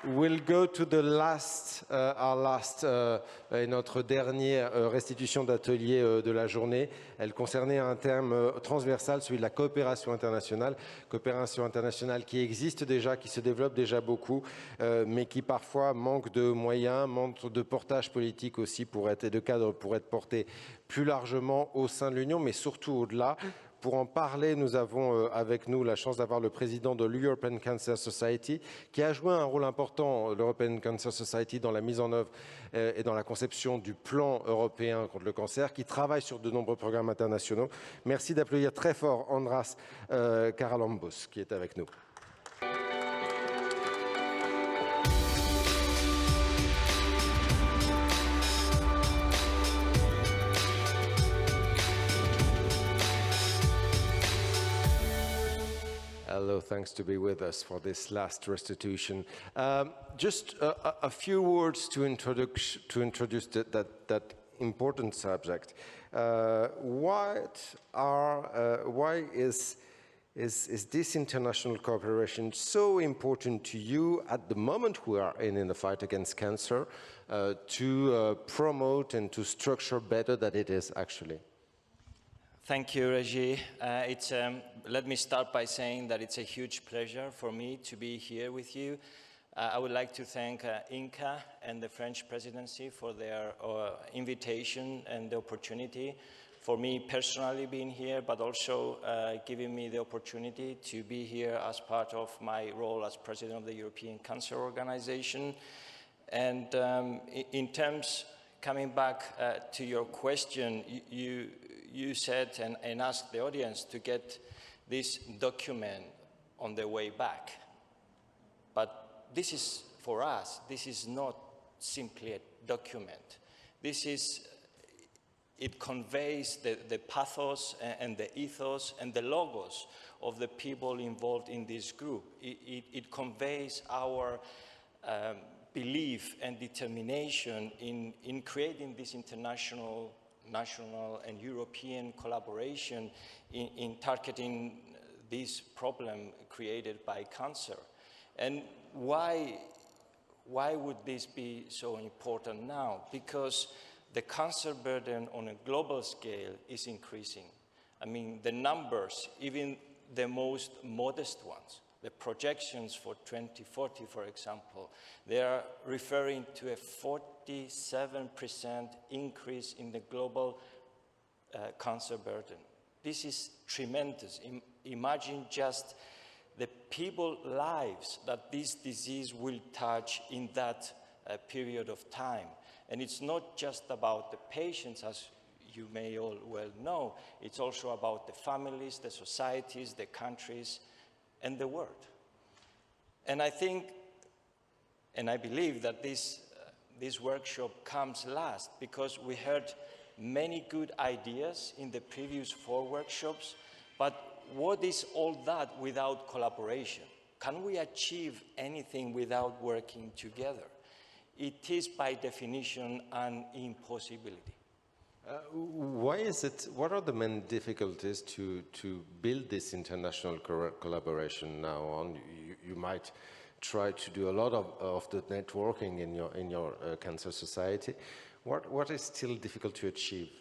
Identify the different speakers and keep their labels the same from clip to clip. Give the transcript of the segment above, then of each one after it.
Speaker 1: We'll go to the last, notre dernière restitution d'atelier de la journée. Elle concernait un thème transversal, celui de la coopération internationale. Coopération internationale qui existe déjà, qui se développe déjà beaucoup, mais qui parfois manque de moyens, manque de portage politique aussi et de cadre pour être porté plus largement au sein de l'Union, mais surtout au-delà. Pour en parler, nous avons avec nous la chance d'avoir le président de l'European Cancer Society, qui a joué un rôle important, l'European Cancer Society, dans la mise en œuvre et dans la conception du plan européen contre le cancer, qui travaille sur de nombreux programmes internationaux. Merci d'applaudir très fort Andreas CHARALAMBOUS, qui est avec nous. Hello, thanks to be with us for this last restitution. Just a few words to introduce that important subject. Why is this international cooperation so important to you at the moment we are in the fight against cancer to promote and to structure better than it is actually?
Speaker 2: Thank you, Reggie. Let me start by saying that it's a huge pleasure for me to be here with you. I would like to thank INCA and the French presidency for their invitation and the opportunity for me personally being here, but also giving me the opportunity to be here as part of my role as president of the European Cancer Organization. And in terms, coming back to your question, you said and asked the audience to get this document on the way back. But this is, for us, this is not simply a document. It conveys the pathos and the ethos and the logos of the people involved in this group. It conveys our belief and determination in creating this international, national and European collaboration in targeting this problem created by cancer. And why would this be so important now? Because the cancer burden on a global scale is increasing. I mean, the numbers, even the most modest ones, the projections for 2040, for example, they are referring to a 47% increase in the global cancer burden. This is tremendous. Imagine just the people's lives that this disease will touch in that period of time. And it's not just about the patients, as you may all well know. It's also about the families, the societies, the countries, and the world. And I think, and I believe that this workshop comes last because we heard many good ideas in the previous 4 workshops, but what is all that without collaboration? Can we achieve anything without working together? It is by definition an impossibility.
Speaker 1: Why is it? What are the main difficulties to build this international collaboration now on? You might try to do a lot of the networking in your cancer society. What is still difficult to achieve?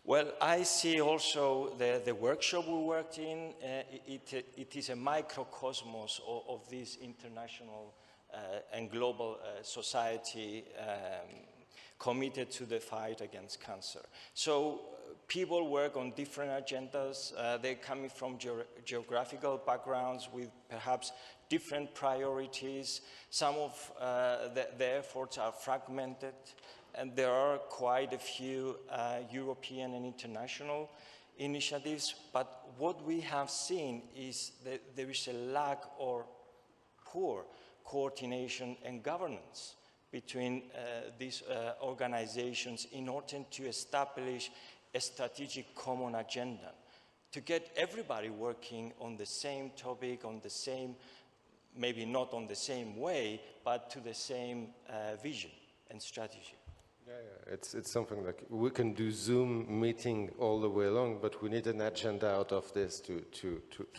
Speaker 2: Well, I see also the workshop we worked in. It is a microcosmos of this international and global society committed to the fight against cancer. So people work on different agendas. They're coming from geographical backgrounds with perhaps different priorities. Some of the efforts are fragmented, and there are quite a few European and international initiatives. But what we have seen is that there is a lack or poor coordination and governance between these organizations in order to establish a strategic common agenda, to get everybody working on the same topic, on the same, maybe not on the same way, but to the same vision and strategy.
Speaker 1: Yeah, it's something like we can do Zoom meeting all the way long, but we need an agenda out of this to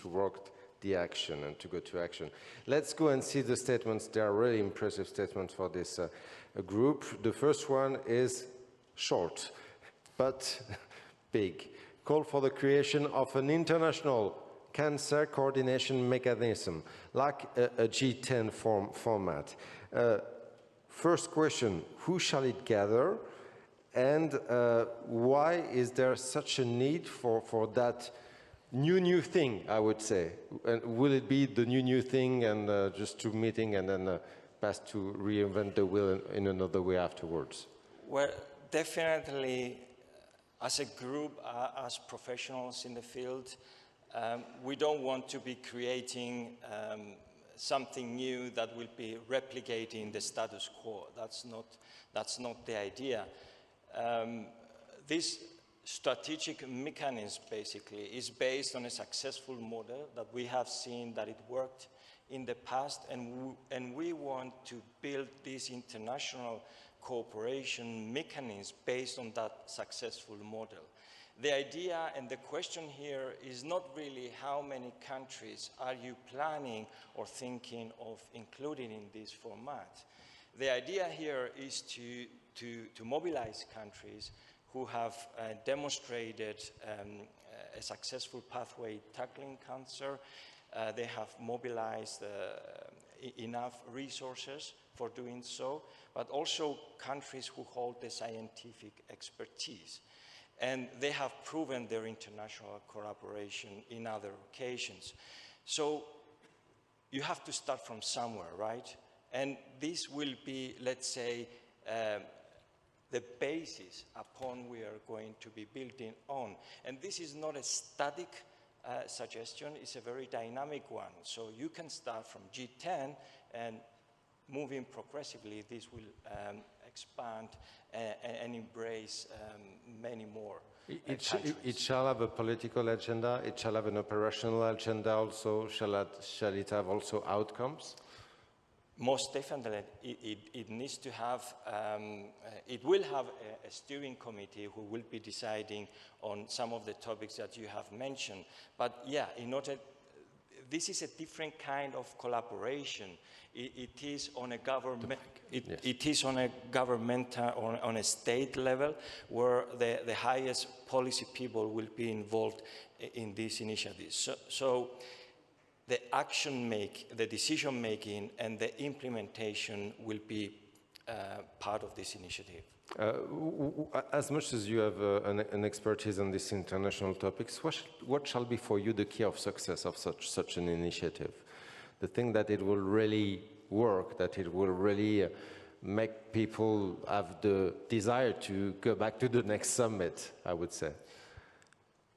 Speaker 1: work the action and to go to action. Let's go and see the statements. They are really impressive statements for this group. The first one is short, but big. Call for the creation of an international cancer coordination mechanism, like a G10 format. First question, who shall it gather? And why is there such a need for that new thing, I would say? And will it be the new thing and just two meeting and then pass to reinvent the wheel in another way afterwards?
Speaker 2: Well, definitely, as a group, as professionals in the field, we don't want to be creating something new that will be replicating the status quo. That's not the idea. This strategic mechanism basically is based on a successful model that we have seen that it worked in the past, and we want to build this international cooperation mechanism based on that successful model. The idea and the question here is not really how many countries are you planning or thinking of including in this format. The idea here is to mobilize countries who have demonstrated a successful pathway tackling cancer. They have mobilized enough resources for doing so, but also countries who hold the scientific expertise. And they have proven their international collaboration in other occasions. So you have to start from somewhere, right? And this will be, let's say, the basis upon we are going to be building on. And this is not a static suggestion, it's a very dynamic one. So you can start from G10 and moving progressively, this will expand and embrace many more countries.
Speaker 1: It shall have a political agenda, it shall have an operational agenda also, shall it have also outcomes?
Speaker 2: Most definitely, it needs to have, it will have a steering committee who will be deciding on some of the topics that you have mentioned. But yeah, in order, this is a different kind of collaboration. It is on a government. It is on a governmental, on a state level, where the highest policy people will be involved in these initiatives. So the the decision making, and the implementation will be part of this initiative.
Speaker 1: As much as you have an expertise on these international topics, what shall be for you the key of success of such an initiative? The thing that it will really work, that it will really make people have the desire to go back to the next summit, I would say.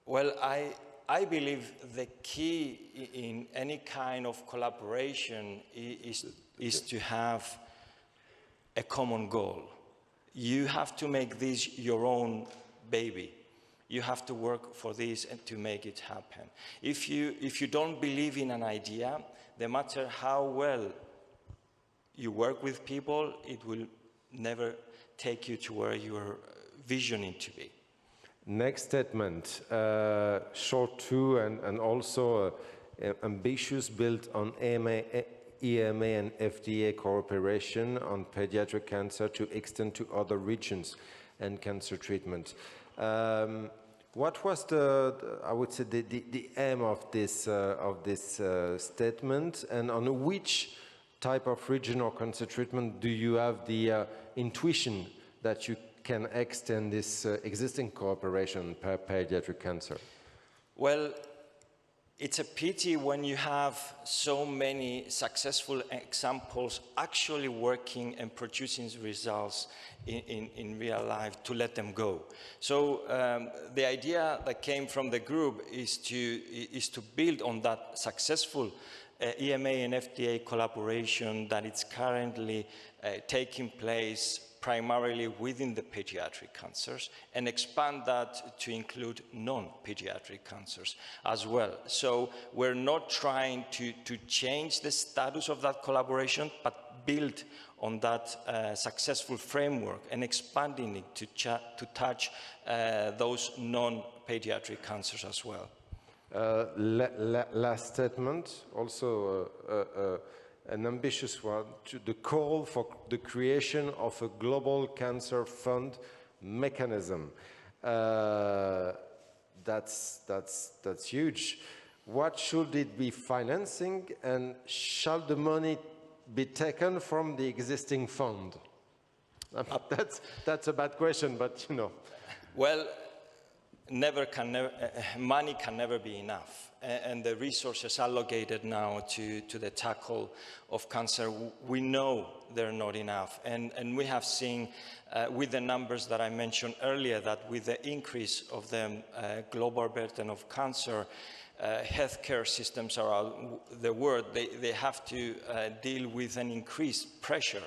Speaker 2: Well, I believe the key in any kind of collaboration is to have a common goal. You have to make this your own baby. You have to work for this and to make it happen. If you don't believe in an idea, no matter how well you work with people, it will never take you to where you are visioning to be.
Speaker 1: Next statement, short too, and also ambitious, built on EMA and FDA cooperation on pediatric cancer to extend to other regions and cancer treatment. What was I would say, the aim of this statement, and on which type of region or cancer treatment do you have the intuition that you can extend this existing cooperation per pediatric cancer?
Speaker 2: Well, it's a pity when you have so many successful examples actually working and producing results in real life to let them go. So the idea that came from the group is to build on that successful EMA and FDA collaboration that is currently taking place primarily within the pediatric cancers, and expand that to include non-pediatric cancers as well. So we're not trying to change the status of that collaboration, but build on that successful framework and expanding it to touch those non-pediatric cancers as well.
Speaker 1: Last statement, also an ambitious one, to the call for the creation of a global cancer fund mechanism. That's huge. What should it be financing, and shall the money be taken from the existing fund? That's a bad question, but you know.
Speaker 2: Well, money can never be enough. And the resources allocated now to the tackle of cancer, we know they're not enough. And we have seen with the numbers that I mentioned earlier that with the increase of the global burden of cancer, healthcare systems around the world, they have to deal with an increased pressure.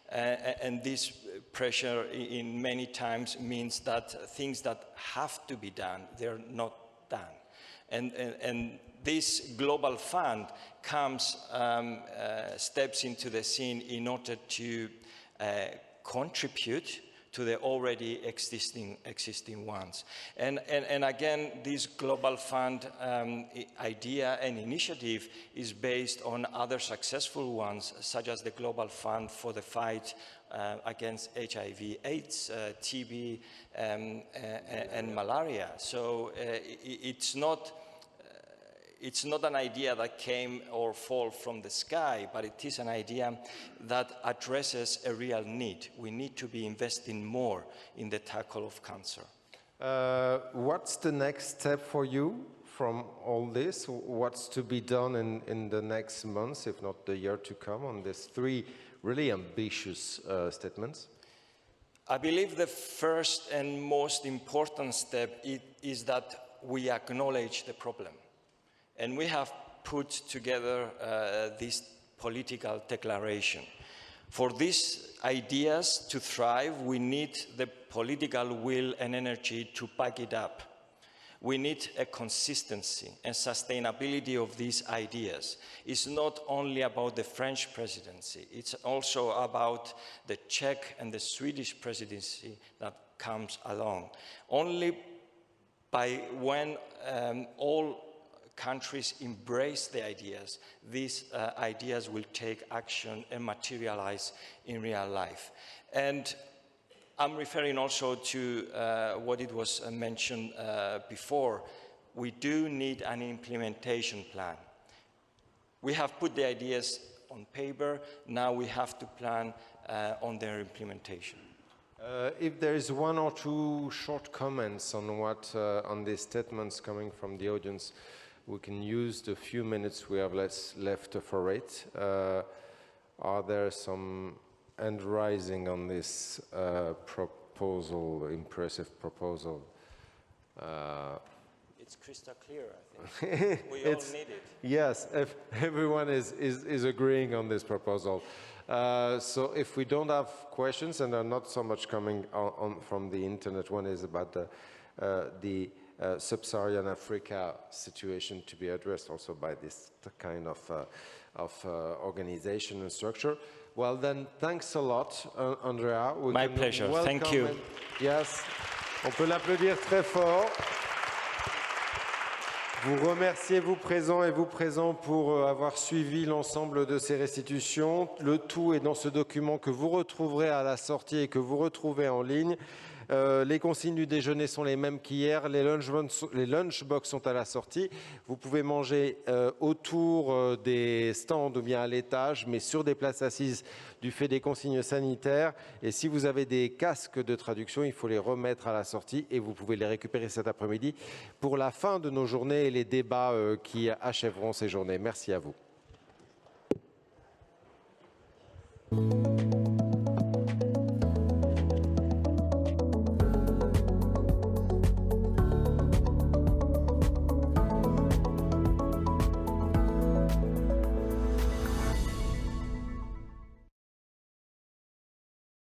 Speaker 2: And this pressure in many times means that things that have to be done, they're not done. And this global fund comes, steps into the scene in order to contribute to the already existing ones. And again, this global fund idea and initiative is based on other successful ones, such as the Global Fund for the fight against HIV, AIDS, TB, and malaria. So it's not an idea that came or fall from the sky, but it is an idea that addresses a real need. We need to be investing more in the tackle of cancer.
Speaker 1: What's the next step for you from all this? What's to be done in the next months, if not the year to come, on these three really ambitious statements?
Speaker 2: I believe the first and most important step is that we acknowledge the problem. And we have put together this political declaration. For these ideas to thrive, we need the political will and energy to back it up. We need a consistency and sustainability of these ideas. It's not only about the French presidency, it's also about the Czech and the Swedish presidency that comes along. Only when all countries embrace the ideas, these ideas will take action and materialize in real life. And I'm referring also to what it was mentioned before. We do need an implementation plan. We have put the ideas on paper, now we have to plan on their implementation.
Speaker 1: If there is one or two short comments on on these statements coming from the audience, we can use the few minutes we have left for it. Are there some hand rising on this proposal, impressive proposal?
Speaker 2: It's crystal clear, I think. We all need it.
Speaker 1: Yes, everyone is agreeing on this proposal. So if we don't have questions, and there are not so much coming on from the internet, one is about the sub-Saharan Africa situation to be addressed also by this kind of organization and structure. Well then, thanks a lot, Andrea.
Speaker 2: My pleasure, thank you.
Speaker 1: Yes, on peut l'applaudir très fort. Vous remerciez vous présents pour avoir suivi l'ensemble de ces restitutions. Le tout est dans ce document que vous retrouverez à la sortie et que vous retrouvez en ligne. Les consignes du déjeuner sont les mêmes qu'hier, les lunchbox sont à la sortie. Vous pouvez manger autour des stands ou bien à l'étage, mais sur des places assises du fait des consignes sanitaires. Et si vous avez des casques de traduction, il faut les remettre à la sortie et vous pouvez les récupérer cet après-midi pour la fin de nos journées et les débats qui achèveront ces journées. Merci à vous.